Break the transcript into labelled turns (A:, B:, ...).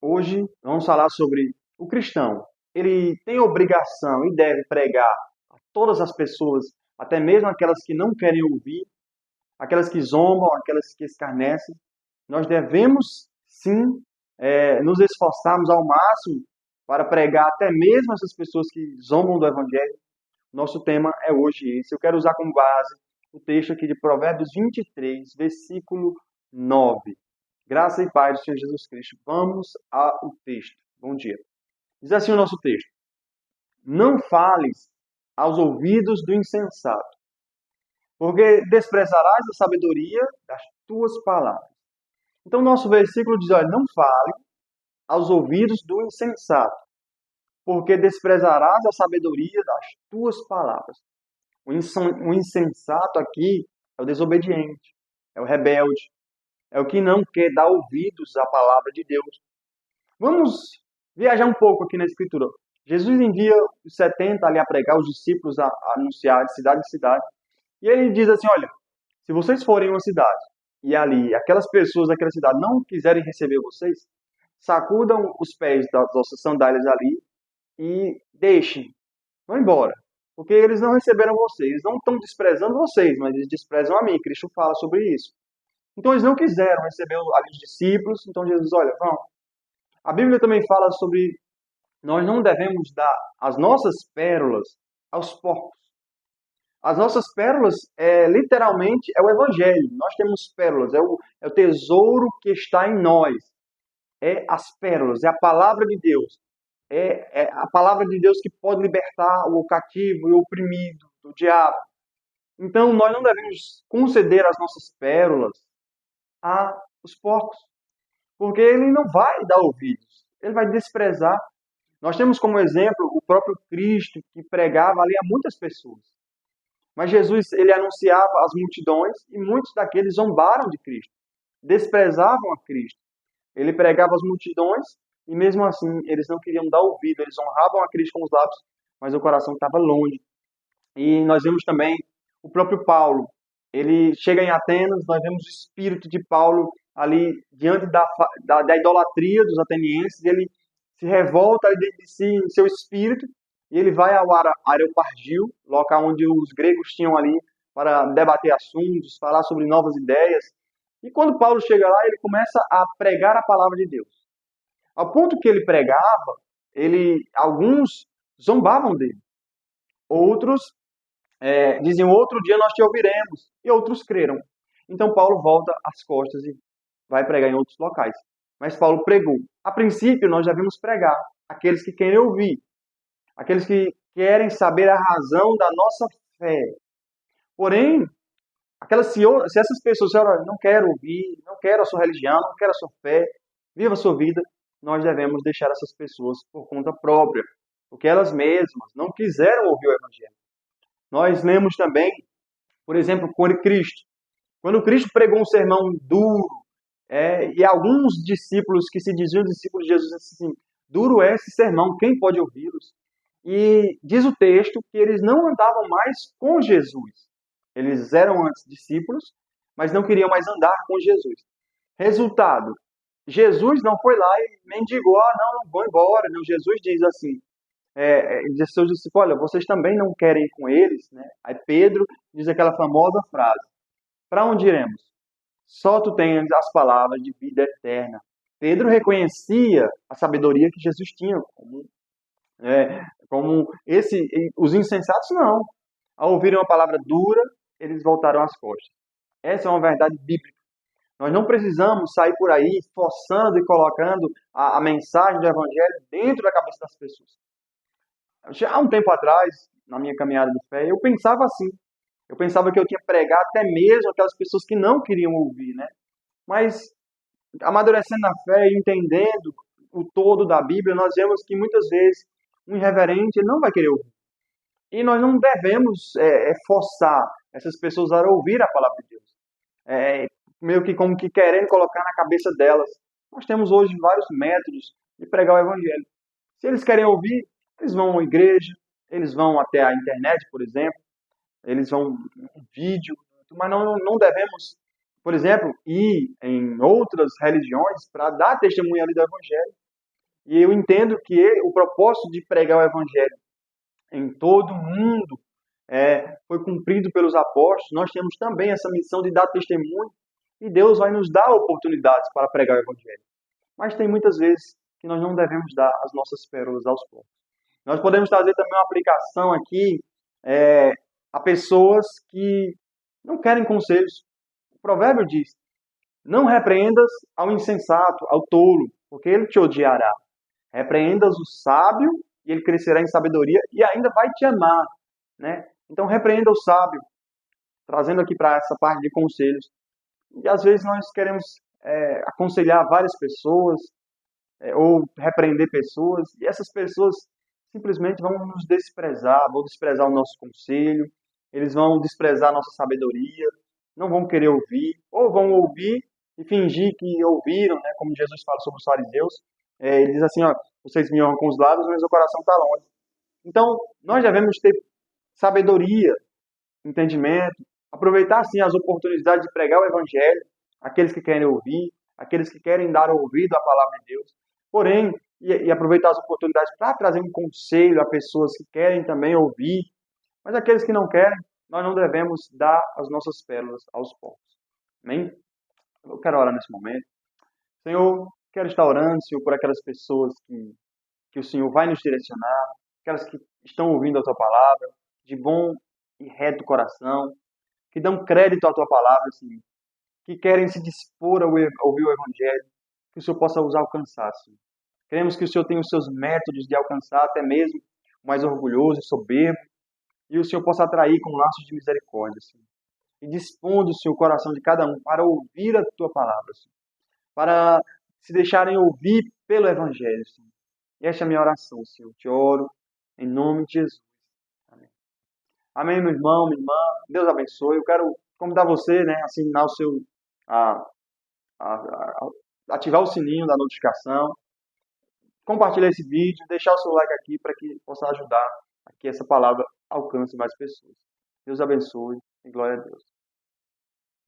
A: Hoje vamos falar sobre o cristão. Ele tem obrigação e deve pregar a todas as pessoas, até mesmo aquelas que não querem ouvir, aquelas que zombam, aquelas que escarnecem. Nós devemos sim nos esforçarmos ao máximo para pregar até mesmo essas pessoas que zombam do Evangelho. Nosso tema é hoje esse. Eu quero usar como base o texto aqui de Provérbios 23, versículo 9. Graça e paz do Senhor Jesus Cristo. Vamos ao texto. Bom dia. Diz assim o nosso texto: Não fales aos ouvidos do insensato, porque desprezarás a sabedoria das tuas palavras. Então, nosso versículo diz: olha, não fale aos ouvidos do insensato, porque desprezarás a sabedoria das tuas palavras. O insensato aqui é o desobediente, é o rebelde, é o que não quer dar ouvidos à palavra de Deus. Vamos viajar um pouco aqui na Escritura. Jesus envia os 70 ali a pregar, os discípulos a anunciar de cidade em cidade. E ele diz assim, olha, se vocês forem em uma cidade e ali aquelas pessoas daquela cidade não quiserem receber vocês, sacudam os pés das vossas sandálias ali e deixem, vão embora. Porque eles não receberam vocês, eles não estão desprezando vocês, mas eles desprezam a mim. Cristo fala sobre isso. Então eles não quiseram receber ali os discípulos, então Jesus diz, olha, vão. A Bíblia também fala sobre nós não devemos dar as nossas pérolas aos porcos. As nossas pérolas, literalmente, é o Evangelho. Nós temos pérolas, é o tesouro que está em nós. É as pérolas, é a palavra de Deus. É a palavra de Deus que pode libertar o cativo e o oprimido do diabo. Então, nós não devemos conceder as nossas pérolas aos porcos, porque ele não vai dar ouvidos, ele vai desprezar. Nós temos como exemplo o próprio Cristo, que pregava ali a muitas pessoas. Mas Jesus, ele anunciava às multidões e muitos daqueles zombaram de Cristo, desprezavam a Cristo. Ele pregava às multidões e mesmo assim eles não queriam dar ouvido, eles honravam a Cristo com os lábios, mas o coração estava longe. E nós vemos também o próprio Paulo. Ele chega em Atenas, nós vemos o espírito de Paulo ali diante da idolatria dos atenienses, ele se revolta ali dentro de si, em seu espírito, e ele vai ao Areopagio, local onde os gregos tinham ali para debater assuntos, falar sobre novas ideias. E quando Paulo chega lá, ele começa a pregar a palavra de Deus. Ao ponto que ele pregava, alguns zombavam dele. Outros diziam, outro dia nós te ouviremos, e outros creram. Então Paulo volta às costas e vai pregar em outros locais. Mas Paulo pregou. A princípio, nós já vimos pregar. Aqueles que querem ouvir. Aqueles que querem saber a razão da nossa fé. Porém, se essas pessoas disserem, não quero ouvir, não quero a sua religião, não quero a sua fé, viva a sua vida, nós devemos deixar essas pessoas por conta própria. Porque elas mesmas não quiseram ouvir o Evangelho. Nós lemos também, por exemplo, quando Cristo pregou um sermão duro, e alguns discípulos que se diziam discípulos de Jesus disseram assim, duro é esse sermão, quem pode ouvi-los? E diz o texto que eles não andavam mais com Jesus. Eles eram antes discípulos, mas não queriam mais andar com Jesus. Resultado, Jesus não foi lá e mendigou, não, vou embora. Não, Jesus diz assim, diz aos seus discípulos, olha, vocês também não querem ir com eles? Né? Aí Pedro diz aquela famosa frase, para onde iremos? Só tu tens as palavras de vida eterna. Pedro reconhecia a sabedoria que Jesus tinha, os insensatos não. Ao ouvirem uma palavra dura, eles voltaram as costas. Essa é uma verdade bíblica. Nós não precisamos sair por aí forçando e colocando a mensagem do Evangelho dentro da cabeça das pessoas. Já há um tempo atrás, na minha caminhada de fé, eu pensava assim. Eu pensava que eu tinha pregado até mesmo aquelas pessoas que não queriam ouvir, né? Mas, amadurecendo na fé e entendendo o todo da Bíblia, nós vemos que muitas vezes um irreverente não vai querer ouvir. E nós não devemos forçar essas pessoas a ouvir a palavra de Deus. Meio que como que querendo colocar na cabeça delas. Nós temos hoje vários métodos de pregar o Evangelho. Se eles querem ouvir, eles vão à igreja, eles vão até a internet, por exemplo, eles vão em vídeo, mas não devemos, por exemplo, ir em outras religiões para dar testemunho ali do Evangelho. E eu entendo que o propósito de pregar o Evangelho em todo mundo foi cumprido pelos apóstolos. Nós temos também essa missão de dar testemunho e Deus vai nos dar oportunidades para pregar o Evangelho. Mas tem muitas vezes que nós não devemos dar as nossas pérolas aos poucos. Nós podemos trazer também uma aplicação aqui a pessoas que não querem conselhos. O provérbio diz: não repreendas ao insensato, ao tolo, porque ele te odiará. Repreendas o sábio e ele crescerá em sabedoria e ainda vai te amar, né? Então repreenda o sábio, trazendo aqui para essa parte de conselhos. E às vezes nós queremos aconselhar várias pessoas ou repreender pessoas e essas pessoas simplesmente vão nos desprezar, vão desprezar o nosso conselho, eles vão desprezar a nossa sabedoria, não vão querer ouvir, ou vão ouvir e fingir que ouviram, né? Como Jesus fala sobre os fariseus. Ele diz assim, ó, vocês me honram com os lábios, mas o coração está longe. Então, nós devemos ter sabedoria, entendimento, aproveitar, assim, as oportunidades de pregar o Evangelho, aqueles que querem ouvir, aqueles que querem dar ouvido à palavra de Deus. Porém, e aproveitar as oportunidades para trazer um conselho a pessoas que querem também ouvir, mas aqueles que não querem, nós não devemos dar as nossas pérolas aos povos. Amém? Eu quero orar nesse momento. Senhor, quero estar orando, Senhor, por aquelas pessoas que o Senhor vai nos direcionar, aquelas que estão ouvindo a Tua palavra, de bom e reto coração, que dão crédito à Tua palavra, Senhor, que querem se dispor a ouvir o Evangelho, que o Senhor possa os alcançar, Senhor. Queremos que o Senhor tenha os seus métodos de alcançar até mesmo o mais orgulhoso e soberbo, e o Senhor possa atrair com laços de misericórdia, Senhor. E dispondo, Senhor, o coração de cada um para ouvir a Tua palavra, Senhor. Para se deixarem ouvir pelo Evangelho, Senhor. E esta é a minha oração, Senhor. Te oro em nome de Jesus. Amém. Amém, meu irmão, minha irmã. Deus abençoe. Eu quero convidar você, né, a assinar o seu... A, ativar o sininho da notificação, compartilhar esse vídeo, deixar o seu like aqui para que possa ajudar a que essa palavra alcance mais pessoas. Deus abençoe e glória a Deus.